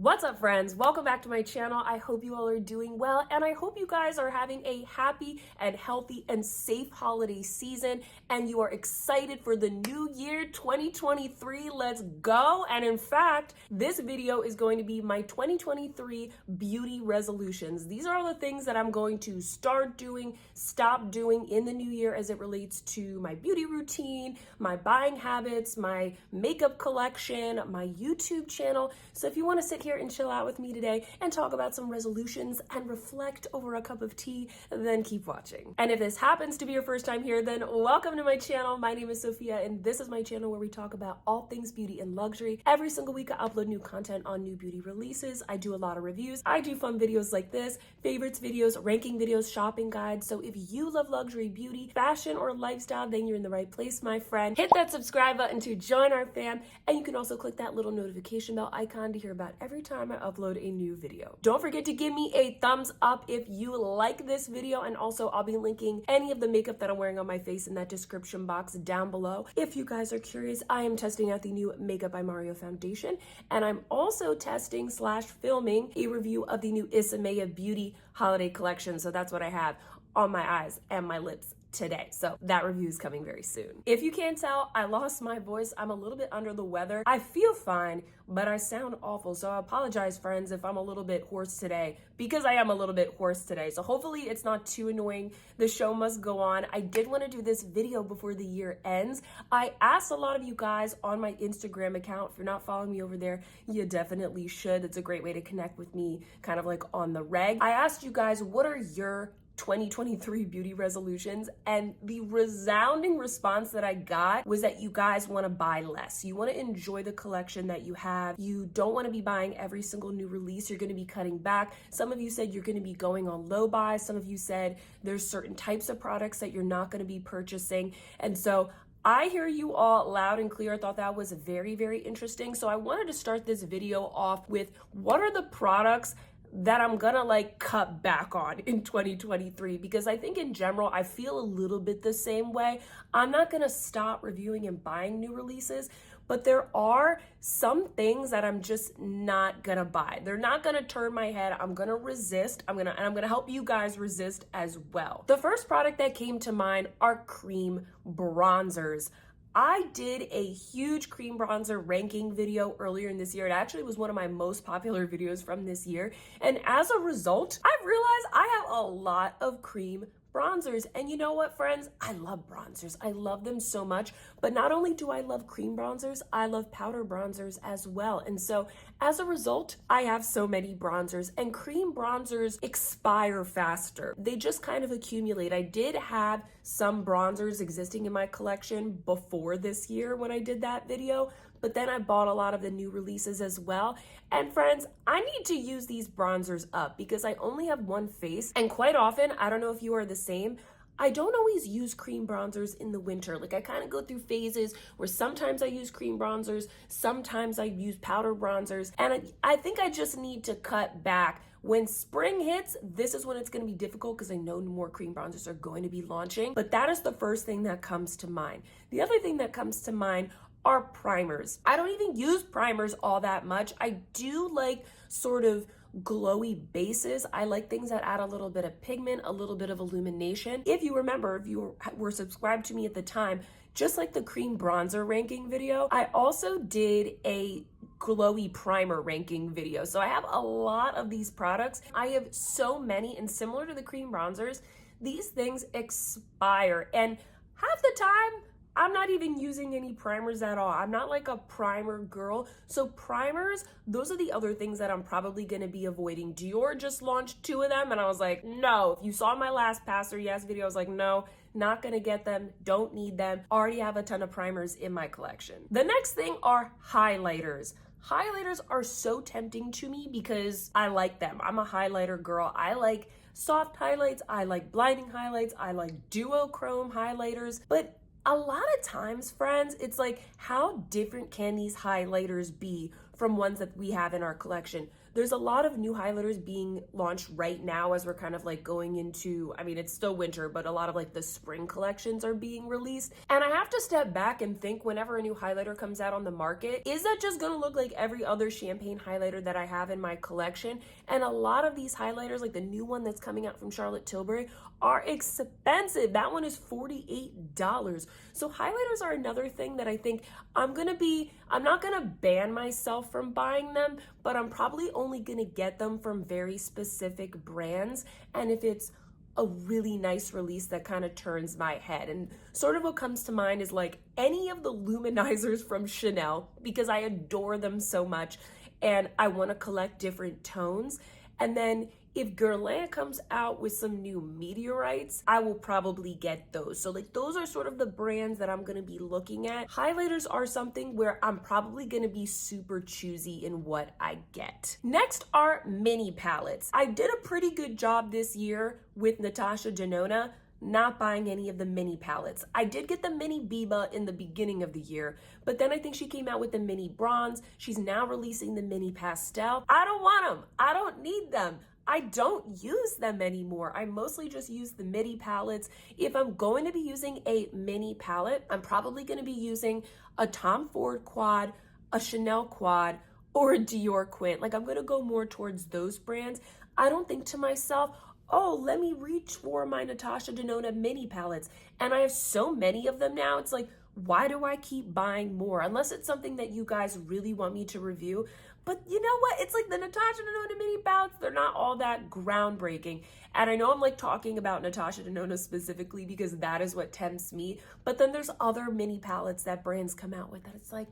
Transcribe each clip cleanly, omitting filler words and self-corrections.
What's up, friends? Welcome back to my channel. I hope you all are doing well, and I hope you guys are having a happy and healthy and safe holiday season, and you are excited for the new year 2023. Let's go. And in fact, this video is going to be my 2023 beauty resolutions. These are all the things that I'm going to start doing, stop doing in the new year as it relates to my beauty routine, my buying habits, my makeup collection, my YouTube channel. So if you want to sit here and chill out with me today and talk about some resolutions and reflect over a cup of tea, then keep watching. And if this happens to be your first time here, then welcome to my channel. My name is Sophia, and this is my channel where we talk about all things beauty and luxury. Every single week, I upload new content on new beauty releases. I do a lot of reviews. I do fun videos like this, favorites videos, ranking videos, shopping guides. So if you love luxury, beauty, fashion, or lifestyle, then you're in the right place, my friend. Hit that subscribe button to join our fam, and you can also click that little notification bell icon to hear about every time I upload a new video. Don't forget to give me a thumbs up if you like this video, and also I'll be linking any of the makeup that I'm wearing on my face in that description box down below. If you guys are curious, I am testing out the new Makeup by Mario foundation, and I'm also testing / filming a review of the new Isamaya Beauty holiday collection. So that's what I have on my eyes and my lips today. So that review is coming very soon. If you can't tell, I lost my voice. I'm a little bit under the weather. I feel fine, but I sound awful. So I apologize, friends, if I'm a little bit hoarse today, because I am a little bit hoarse today. So hopefully it's not too annoying. The show must go on. I did want to do this video before the year ends. I asked a lot of you guys on my Instagram account. If you're not following me over there, you definitely should. It's a great way to connect with me kind of like on the reg. I asked you guys, what are your 2023 beauty resolutions? And the resounding response that I got was that you guys want to buy less. You want to enjoy the collection that you have. You don't want to be buying every single new release. You're going to be cutting back. Some of you said you're going to be going on low buys. Some of you said there's certain types of products that you're not going to be purchasing. And so I hear you all loud and clear. I thought that was very, very interesting. So I wanted to start this video off with what are the products that I'm gonna like cut back on in 2023, because I think in general, I feel a little bit the same way. I'm not gonna stop reviewing and buying new releases, but there are some things that I'm just not gonna buy. They're not gonna turn my head. I'm gonna resist. I'm gonna help you guys resist as well. The first product that came to mind are cream bronzers. I did a huge cream bronzer ranking video earlier in this year. It actually was one of my most popular videos from this year. And as a result, I've realized I have a lot of cream bronzers. And you know what, friends? I love bronzers. I love them so much. But not only do I love cream bronzers, I love powder bronzers as well. And so as a result, I have so many bronzers, and cream bronzers expire faster. They just kind of accumulate. I did have some bronzers existing in my collection before this year when I did that video, but then I bought a lot of the new releases as well. And friends, I need to use these bronzers up because I only have one face. And quite often, I don't know if you are the same, I don't always use cream bronzers in the winter. Like I kind of go through phases where sometimes I use cream bronzers, sometimes I use powder bronzers. And I think I just need to cut back. When spring hits, this is when it's going to be difficult because I know more cream bronzers are going to be launching. But that is the first thing that comes to mind. The other thing that comes to mind are primers. I don't even use primers all that much. I do like sort of glowy bases. I like things that add a little bit of pigment, a little bit of illumination. If you remember, if you were subscribed to me at the time, just like the cream bronzer ranking video, I also did a glowy primer ranking video. So I have a lot of these products. I have so many, and similar to the cream bronzers, these things expire. And half the time, I'm not even using any primers at all. I'm not like a primer girl. So primers, those are the other things that I'm probably gonna be avoiding. Dior just launched 2 of them, and I was like, no. If you saw my last Pass or Yes video, I was like, no, not gonna get them, don't need them. Already have a ton of primers in my collection. The next thing are highlighters. Highlighters are so tempting to me because I like them. I'm a highlighter girl. I like soft highlights. I like blinding highlights. I like duochrome highlighters. But a lot of times, friends, it's like, how different can these highlighters be from ones that we have in our collection. There's a lot of new highlighters being launched right now as we're kind of like going into, I mean, it's still winter, but a lot of like the spring collections are being released. And I have to step back and think, whenever a new highlighter comes out on the market, is that just gonna look like every other champagne highlighter that I have in my collection? And a lot of these highlighters, like the new one that's coming out from Charlotte Tilbury, are expensive. That one is $48. So highlighters are another thing that I think I'm not gonna ban myself from buying them, but I'm probably only gonna get them from very specific brands. And if it's a really nice release that kind of turns my head. And sort of what comes to mind is like any of the luminizers from Chanel, because I adore them so much and I want to collect different tones. And then if Guerlain comes out with some new meteorites, I will probably get those. So like those are sort of the brands that I'm gonna be looking at. Highlighters are something where I'm probably gonna be super choosy in what I get. Next are mini palettes. I did a pretty good job this year with Natasha Denona not buying any of the mini palettes. I did get the mini Biba in the beginning of the year, but then I think she came out with the mini bronze. She's now releasing the mini pastel. I don't want them. I don't need them. I don't use them anymore. I mostly just use the mini palettes. If I'm going to be using a mini palette, I'm probably going to be using a Tom Ford quad, a Chanel quad, or a Dior quint. Like I'm going to go more towards those brands. I don't think to myself, oh, let me reach for my Natasha Denona mini palettes. And I have so many of them now. It's like, why do I keep buying more? Unless it's something that you guys really want me to review. But you know what? It's like the Natasha Denona mini palettes, they're not all that groundbreaking. And I know I'm like talking about Natasha Denona specifically because that is what tempts me. But then there's other mini palettes that brands come out with that it's like,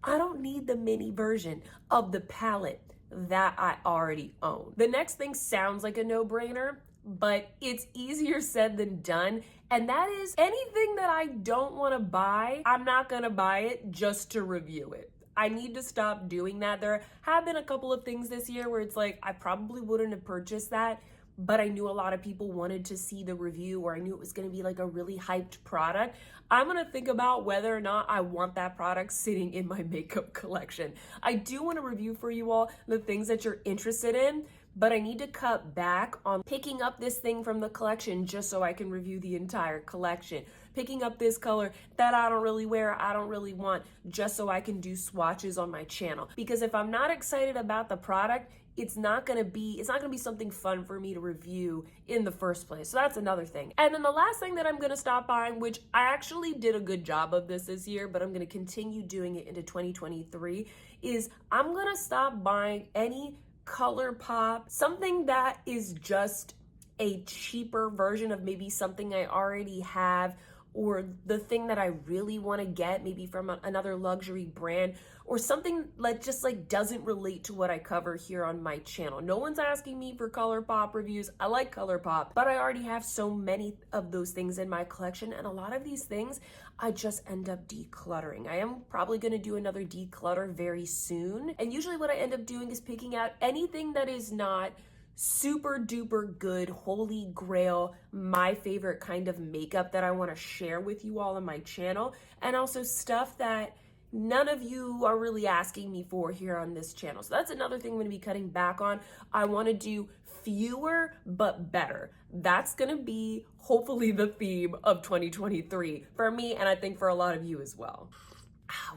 I don't need the mini version of the palette that I already own. The next thing sounds like a no-brainer, but it's easier said than done. And that is anything that I don't want to buy, I'm not going to buy it just to review it. I need to stop doing that. There have been a couple of things this year where it's like, I probably wouldn't have purchased that, but I knew a lot of people wanted to see the review, or I knew it was going to be like a really hyped product. I'm going to think about whether or not I want that product sitting in my makeup collection. I do want to review for you all the things that you're interested in, but I need to cut back on picking up this thing from the collection just so I can review the entire collection. Picking up this color that I don't really wear, I don't really want, just so I can do swatches on my channel. Because if I'm not excited about the product, it's not gonna be something fun for me to review in the first place. So that's another thing. And then the last thing that I'm gonna stop buying, which I actually did a good job of this year, but I'm gonna continue doing it into 2023, is I'm gonna stop buying any ColourPop, something that is just a cheaper version of maybe something I already have, or the thing that I really want to get maybe from another luxury brand, or something that just like doesn't relate to what I cover here on my channel. No one's asking me for ColourPop reviews. I like ColourPop, but I already have so many of those things in my collection, and a lot of these things I just end up decluttering. I am probably going to do another declutter very soon, and usually what I end up doing is picking out anything that is not super duper good, holy grail, my favorite kind of makeup that I want to share with you all on my channel, and also stuff that none of you are really asking me for here on this channel. So that's another thing I'm going to be cutting back on. I want to do fewer but better. That's going to be hopefully the theme of 2023 for me, and I think for a lot of you as well.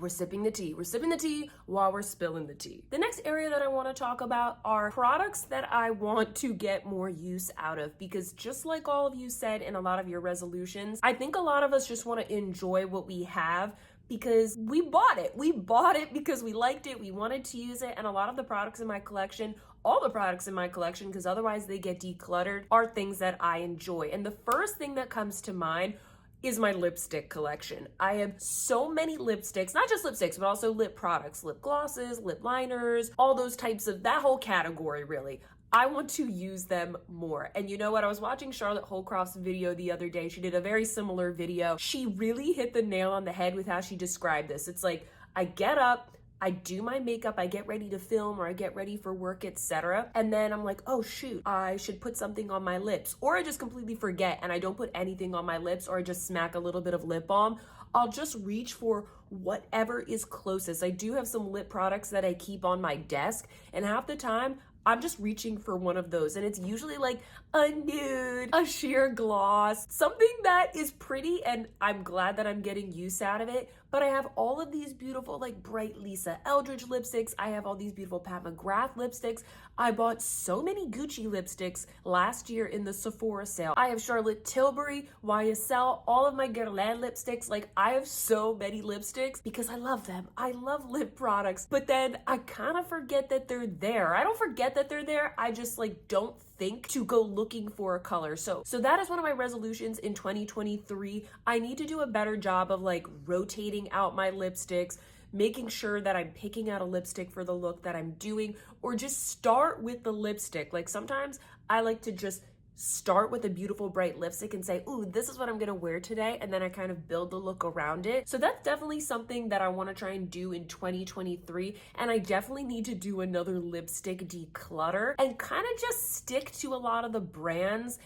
We're sipping the tea. We're sipping the tea while we're spilling the tea. The next area that I want to talk about are products that I want to get more use out of, because just like all of you said in a lot of your resolutions, I think a lot of us just want to enjoy what we have because we bought it. We bought it because we liked it. We wanted to use it. And a lot of the products in my collection, all the products in my collection, because otherwise they get decluttered, are things that I enjoy. And the first thing that comes to mind is my lipstick collection. I have so many lipsticks, not just lipsticks, but also lip products, lip glosses, lip liners, all those types of, that whole category really. I want to use them more. And you know what? I was watching Charlotte Holcroft's video the other day. She did a very similar video. She really hit the nail on the head with how she described this. It's like, I get up, I do my makeup, I get ready to film or I get ready for work, etc. And then I'm like, oh shoot, I should put something on my lips. Or I just completely forget and I don't put anything on my lips, or I just smack a little bit of lip balm. I'll just reach for whatever is closest. I do have some lip products that I keep on my desk, and half the time I'm just reaching for one of those, and it's usually like a nude, a sheer gloss, something that is pretty, and I'm glad that I'm getting use out of it. But I have all of these beautiful like bright Lisa Eldridge lipsticks. I have all these beautiful Pat McGrath lipsticks. I bought so many Gucci lipsticks last year in the Sephora sale. I have Charlotte Tilbury, YSL, all of my Guerlain lipsticks. Like, I have so many lipsticks because I love them. I love lip products, but then I kind of forget that they're there. I don't forget that they're there. I just like don't think to go looking for a color. So that is one of my resolutions in 2023. I need to do a better job of like rotating out my lipsticks, making sure that I'm picking out a lipstick for the look that I'm doing, or just start with the lipstick. Like, sometimes I like to just start with a beautiful bright lipstick and say, ooh, this is what I'm gonna wear today, and then I kind of build the look around it. So that's definitely something that I want to try and do in 2023, and I definitely need to do another lipstick declutter and kind of just stick to a lot of the brands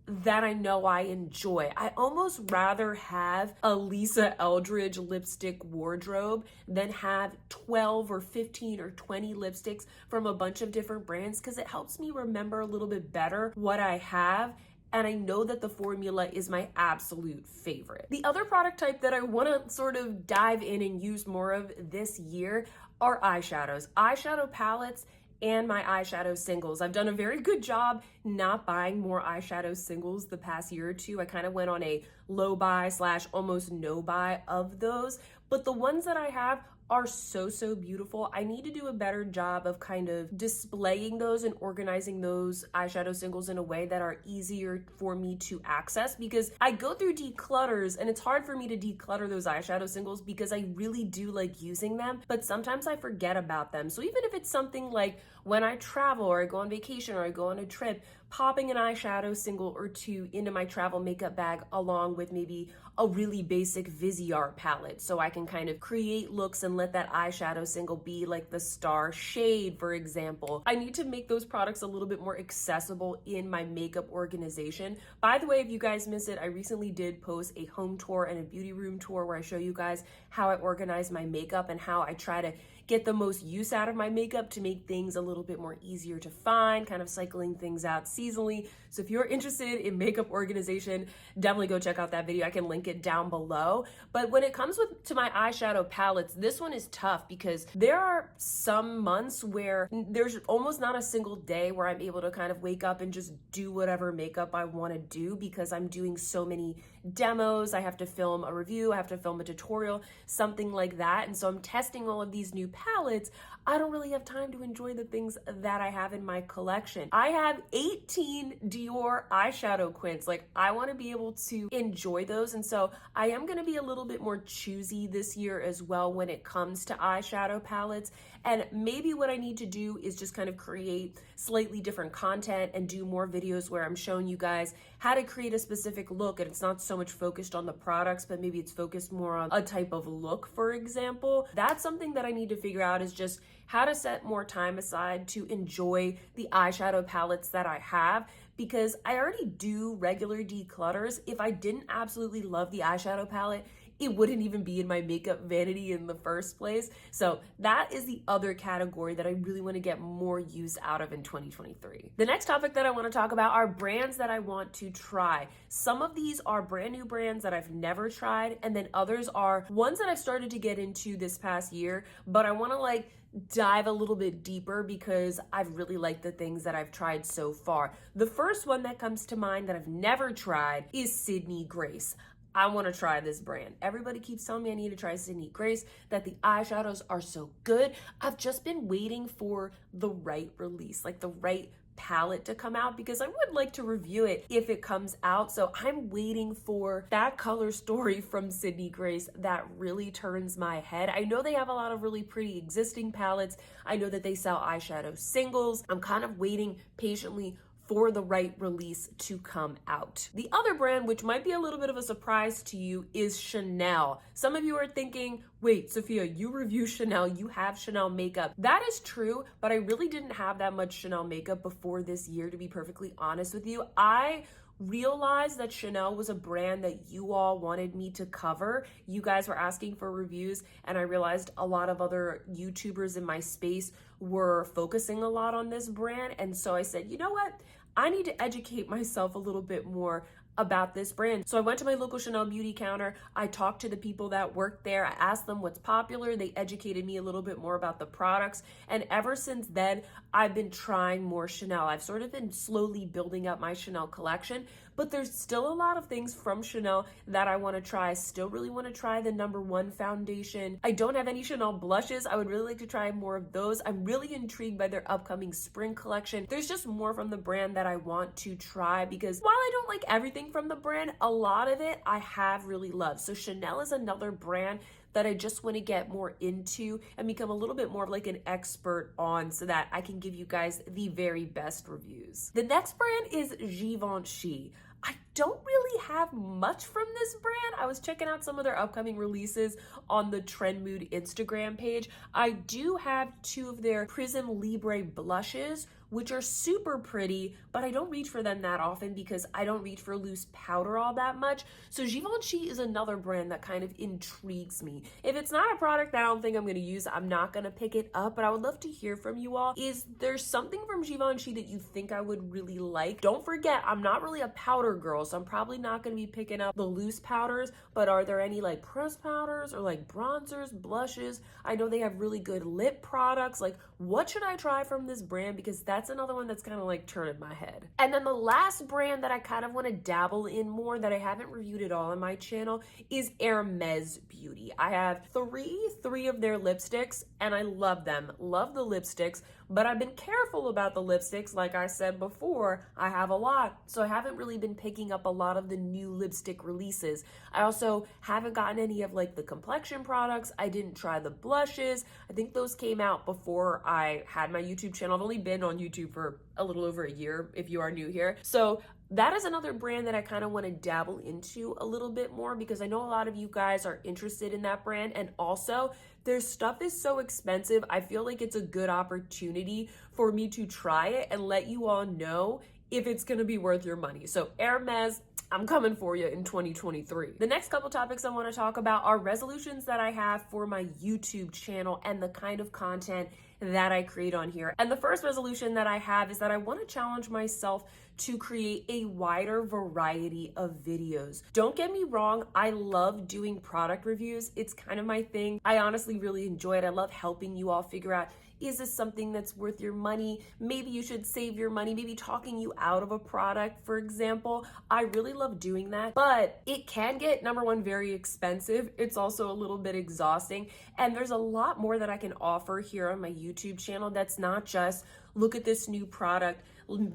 that I know I enjoy. I almost rather have a Lisa Eldridge lipstick wardrobe than have 12 or 15 or 20 lipsticks from a bunch of different brands, because it helps me remember a little bit better what I have. And I know that the formula is my absolute favorite. The other product type that I want to sort of dive in and use more of this year are eyeshadows, eyeshadow palettes, and my eyeshadow singles. I've done a very good job not buying more eyeshadow singles the past year or two. I kind of went on a low buy / almost no buy of those, but the ones that I have are so beautiful. I need to do a better job of kind of displaying those and organizing those eyeshadow singles in a way that are easier for me to access, because I go through declutters and it's hard for me to declutter those eyeshadow singles because I really do like using them, but sometimes I forget about them. So even if it's something like when I travel or I go on vacation or I go on a trip, popping an eyeshadow single or two into my travel makeup bag along with maybe a really basic Viseart palette, so I can kind of create looks and let that eyeshadow single be like the star shade, for example. I need to make those products a little bit more accessible in my makeup organization. By the way, if you guys miss it, I recently did post a home tour and a beauty room tour where I show you guys how I organize my makeup and how I try to get the most use out of my makeup to make things a little bit more easier to find, kind of cycling things out seasonally. So if you're interested in makeup organization, definitely go check out that video. I can link it down below. But when it comes to my eyeshadow palettes, this one is tough because there are some months where there's almost not a single day where I'm able to kind of wake up and just do whatever makeup I want to do, because I'm doing so many demos. I have to film a review, I have to film a tutorial, something like that. And so I'm testing all of these new palettes. I don't really have time to enjoy the things that I have in my collection. I have 18 Dior eyeshadow quints. Like, I want to be able to enjoy those. And so I am going to be a little bit more choosy this year as well when it comes to eyeshadow palettes. And maybe what I need to do is just kind of create slightly different content and do more videos where I'm showing you guys how to create a specific look. And it's not so much focused on the products, but maybe it's focused more on a type of look, for example. That's something that I need to figure out, is just how to set more time aside to enjoy the eyeshadow palettes that I have, because I already do regular declutters. If I didn't absolutely love the eyeshadow palette, it wouldn't even be in my makeup vanity in the first place. So that is the other category that I really want to get more use out of in 2023. The next topic that I want to talk about are brands that I want to try. Some of these are brand new brands that I've never tried, and then others are ones that I've started to get into this past year, but I want to like dive a little bit deeper because I've really liked the things that I've tried so far. The first one that comes to mind that I've never tried is Sydney Grace. I want to try this brand. Everybody keeps telling me I need to try Sydney Grace, that the eyeshadows are so good. I've just been waiting for the right release, like the right palette to come out, because I would like to review it if it comes out. So I'm waiting for that color story from Sydney Grace that really turns my head. I know they have a lot of really pretty existing palettes. I know that they sell eyeshadow singles. I'm kind of waiting patiently for the right release to come out. The other brand, which might be a little bit of a surprise to you, is Chanel. Some of you are thinking, wait, Sophia, you review Chanel, you have Chanel makeup. That is true, but I really didn't have that much Chanel makeup before this year, to be perfectly honest with you. I realized that Chanel was a brand that you all wanted me to cover. You guys were asking for reviews, and I realized a lot of other YouTubers in my space were focusing a lot on this brand. And so I said, you know what? I need to educate myself a little bit more about this brand. So I went to my local Chanel beauty counter. I talked to the people that worked there. I asked them what's popular. They educated me a little bit more about the products. And ever since then, I've been trying more Chanel. I've sort of been slowly building up my Chanel collection, but there's still a lot of things from Chanel that I want to try. I still really want to try the #1 foundation. I don't have any Chanel blushes. I would really like to try more of those. I'm really intrigued by their upcoming spring collection. There's just more from the brand that I want to try, because while I don't like everything from the brand, a lot of it I have really loved. So Chanel is another brand that I just want to get more into and become a little bit more of like an expert on, so that I can give you guys the very best reviews. The next brand is Givenchy. I don't really have much from this brand. I was checking out some of their upcoming releases on the Trend Mood Instagram page. I do have 2 of their Prism Libre blushes, which are super pretty, but I don't reach for them that often because I don't reach for loose powder all that much. So Givenchy is another brand that kind of intrigues me. If it's not a product that I don't think I'm gonna use, I'm not gonna pick it up, but I would love to hear from you all. Is there something from Givenchy that you think I would really like? Don't forget, I'm not really a powder girl, so I'm probably not gonna be picking up the loose powders, but are there any like pressed powders or like bronzers, blushes? I know they have really good lip products. Like, what should I try from this brand? Because that's another one that's kind of like turning my head. And then the last brand that I kind of want to dabble in more that I haven't reviewed at all on my channel is Hermes Beauty. I have three of their lipsticks, and I love them. Love the lipsticks, but I've been careful about the lipsticks. Like I said before, I have a lot, so I haven't really been picking up a lot of the new lipstick releases. I also haven't gotten any of like the complexion products. I didn't try the blushes. I think those came out before I had my YouTube channel. I've only been on YouTube for a little over a year if you are new here. So that is another brand that I kind of want to dabble into a little bit more, because I know a lot of you guys are interested in that brand, and also their stuff is so expensive. I feel like it's a good opportunity for me to try it and let you all know if it's going to be worth your money. So Hermes, I'm coming for you in 2023. The next couple topics I want to talk about are resolutions that I have for my YouTube channel and the kind of content that I create on here. And the first resolution that I have is that I want to challenge myself to create a wider variety of videos. Don't get me wrong, I love doing product reviews. It's kind of my thing. I honestly really enjoy it. I love helping you all figure out, is this something that's worth your money? Maybe you should save your money, maybe talking you out of a product, for example. I really love doing that, but it can get, #1, very expensive. It's also a little bit exhausting. And there's a lot more that I can offer here on my YouTube channel that's not just, look at this new product.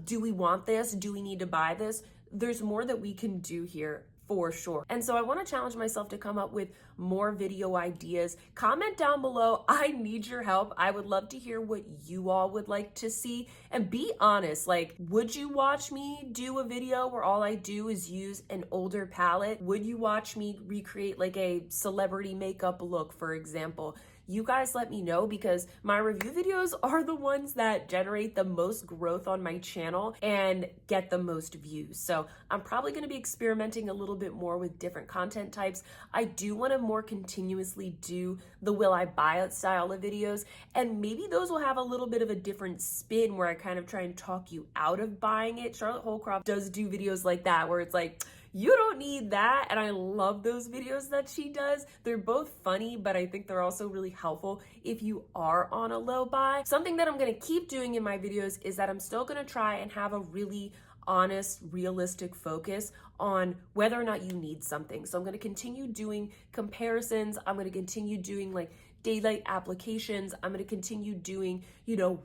Do we want this? Do we need to buy this? There's more that we can do here, for sure. And so I want to challenge myself to come up with more video ideas. Comment down below. I need your help. I would love to hear what you all would like to see. And be honest, like, would you watch me do a video where all I do is use an older palette? Would you watch me recreate like a celebrity makeup look, for example? You guys let me know, because my review videos are the ones that generate the most growth on my channel and get the most views. So I'm probably going to be experimenting a little bit more with different content types. I do want to more continuously do the will I buy it style of videos, and maybe those will have a little bit of a different spin where I kind of try and talk you out of buying it. Charlotte Holcroft does do videos like that where it's like, you don't need that. And I love those videos that she does. They're both funny, but I think they're also really helpful if you are on a low buy. Something that I'm going to keep doing in my videos is that I'm still going to try and have a really honest, realistic focus on whether or not you need something. So I'm going to continue doing comparisons. I'm going to continue doing like daylight applications. I'm going to continue doing,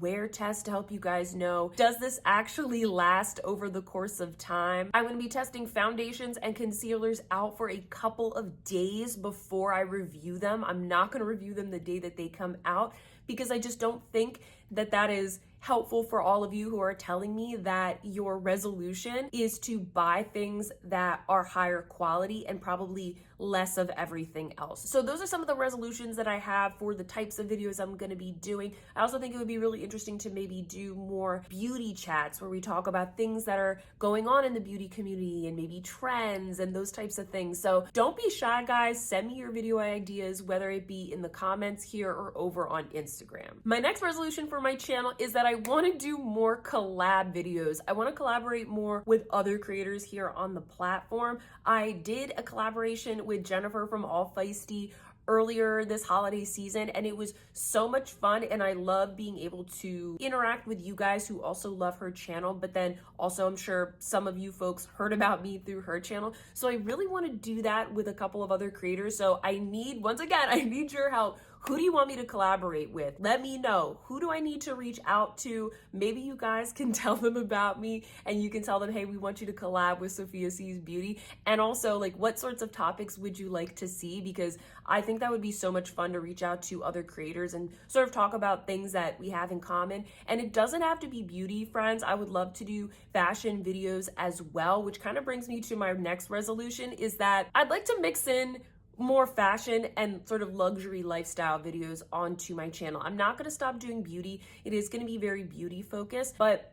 wear tests to help you guys know, does this actually last over the course of time? I'm going to be testing foundations and concealers out for a couple of days before I review them. I'm not going to review them the day that they come out, because I just don't think that that is helpful for all of you who are telling me that your resolution is to buy things that are higher quality and probably less of everything else. So those are some of the resolutions that I have for the types of videos I'm going to be doing. I also think it would be really interesting to maybe do more beauty chats where we talk about things that are going on in the beauty community and maybe trends and those types of things. So don't be shy, guys. Send me your video ideas, whether it be in the comments here or over on Instagram. My next resolution for my channel is that I want to do more collab videos. I want to collaborate more with other creators here on the platform. I did a collaboration with Jennifer from All Feisty earlier this holiday season, and it was so much fun, and I love being able to interact with you guys who also love her channel. But then also, I'm sure some of you folks heard about me through her channel, so I really want to do that with a couple of other creators. So I need, once again, I need your help. Who do you want me to collaborate with? Let me know. Who do I need to reach out to? Maybe you guys can tell them about me and you can tell them, hey, we want you to collab with Sophia Sees Beauty. And also, like, what sorts of topics would you like to see? Because I think that would be so much fun to reach out to other creators and sort of talk about things that we have in common. And it doesn't have to be beauty, friends. I would love to do fashion videos as well, which kind of brings me to my next resolution, is that I'd like to mix in more fashion and sort of luxury lifestyle videos onto my channel. I'm not going to stop doing beauty. It is going to be very beauty focused, but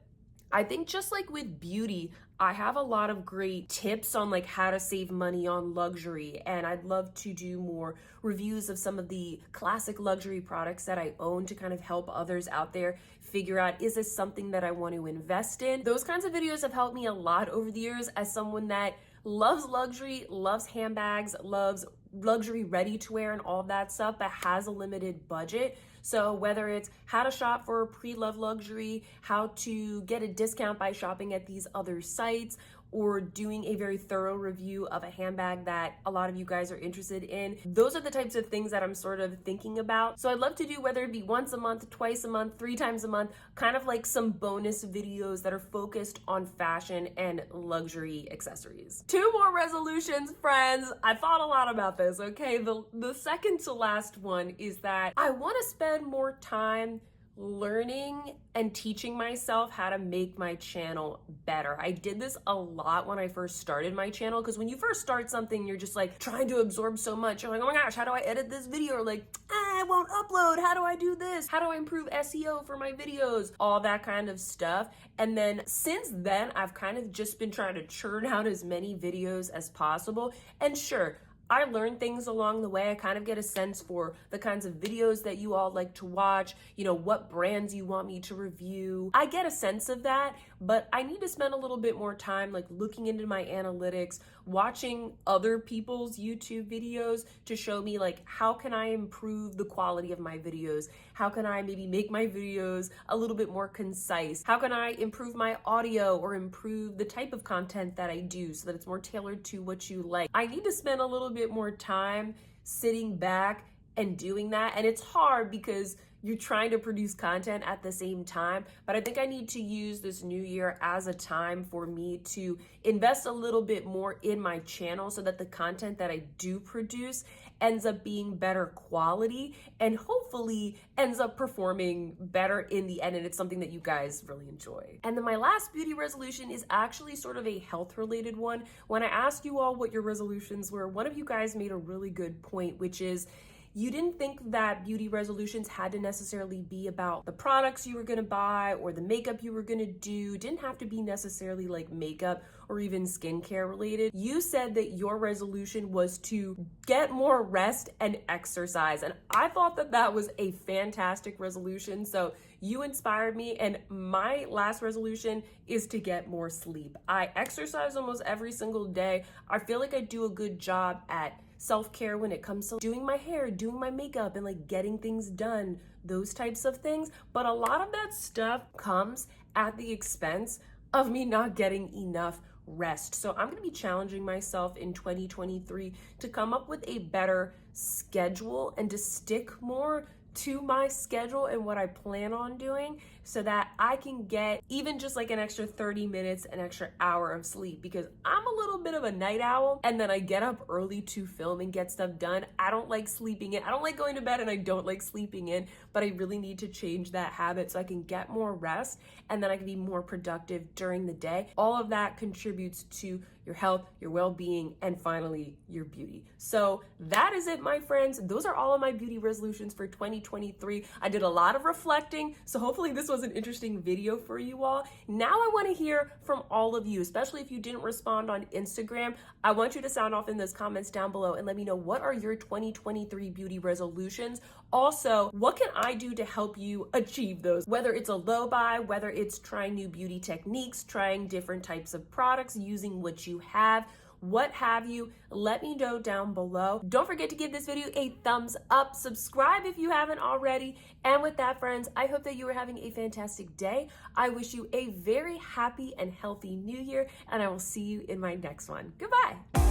I think just like with beauty, I have a lot of great tips on like how to save money on luxury, and I'd love to do more reviews of some of the classic luxury products that I own to kind of help others out there figure out, is this something that I want to invest in? Those kinds of videos have helped me a lot over the years as someone that loves luxury, loves handbags, loves luxury ready-to-wear and all of that stuff, but has a limited budget. So whether it's how to shop for pre-loved luxury, how to get a discount by shopping at these other sites, or doing a very thorough review of a handbag that a lot of you guys are interested in. Those are the types of things that I'm sort of thinking about. So I'd love to do, whether it be once a month, twice a month, 3 times a month, kind of like some bonus videos that are focused on fashion and luxury accessories. 2 more resolutions, friends. I thought a lot about this, okay? The second to last one is that I want to spend more time learning and teaching myself how to make my channel better. I did this a lot when I first started my channel, because when you first start something, you're just like trying to absorb so much. You're like, oh my gosh, how do I edit this video? Or like, I won't upload. How do I do this? How do I improve SEO for my videos? All that kind of stuff. And then since then, I've kind of just been trying to churn out as many videos as possible. And sure, I learn things along the way. I kind of get a sense for the kinds of videos that you all like to watch, you know, what brands you want me to review. I get a sense of that, but I need to spend a little bit more time like looking into my analytics, watching other people's YouTube videos to show me like, how can I improve the quality of my videos? How can I maybe make my videos a little bit more concise? How can I improve my audio or improve the type of content that I do so that it's more tailored to what you like? I need to spend a little bit more time sitting back and doing that. And it's hard because you're trying to produce content at the same time. But I think I need to use this new year as a time for me to invest a little bit more in my channel so that the content that I do produce ends up being better quality and hopefully ends up performing better in the end. And it's something that you guys really enjoy. And then my last beauty resolution is actually sort of a health related one. When I asked you all what your resolutions were, one of you guys made a really good point, which is, you didn't think that beauty resolutions had to necessarily be about the products you were gonna buy or the makeup you were gonna do. Didn't have to be necessarily like makeup or even skincare related. You said that your resolution was to get more rest and exercise. And I thought that that was a fantastic resolution. So you inspired me, and my last resolution is to get more sleep. I exercise almost every single day. I feel like I do a good job at self-care when it comes to doing my hair, doing my makeup, and like getting things done, those types of things. But a lot of that stuff comes at the expense of me not getting enough rest. So I'm gonna be challenging myself in 2023 to come up with a better schedule and to stick more to my schedule and what I plan on doing, so that I can get even just like an extra 30 minutes, an extra hour of sleep, because I'm a little bit of a night owl, and then I get up early to film and get stuff done. I don't like sleeping in. I don't like going to bed, and I don't like sleeping in, but I really need to change that habit so I can get more rest, and then I can be more productive during the day. All of that contributes to your health, your well-being, and finally your beauty. So that is it, my friends. Those are all of my beauty resolutions for 2023. I did a lot of reflecting, so hopefully this was an interesting video for you all. Now I want to hear from all of you, especially if you didn't respond on Instagram. I want you to sound off in those comments down below and let me know, what are your 2023 beauty resolutions? Also, what can I do to help you achieve those? Whether it's a low buy, whether it's trying new beauty techniques, trying different types of products, using what you have, what have you, let me know down below. Don't forget to give this video a thumbs up, subscribe if you haven't already. And with that, friends, I hope that you are having a fantastic day. I wish you a very happy and healthy new year, and I will see you in my next one. Goodbye.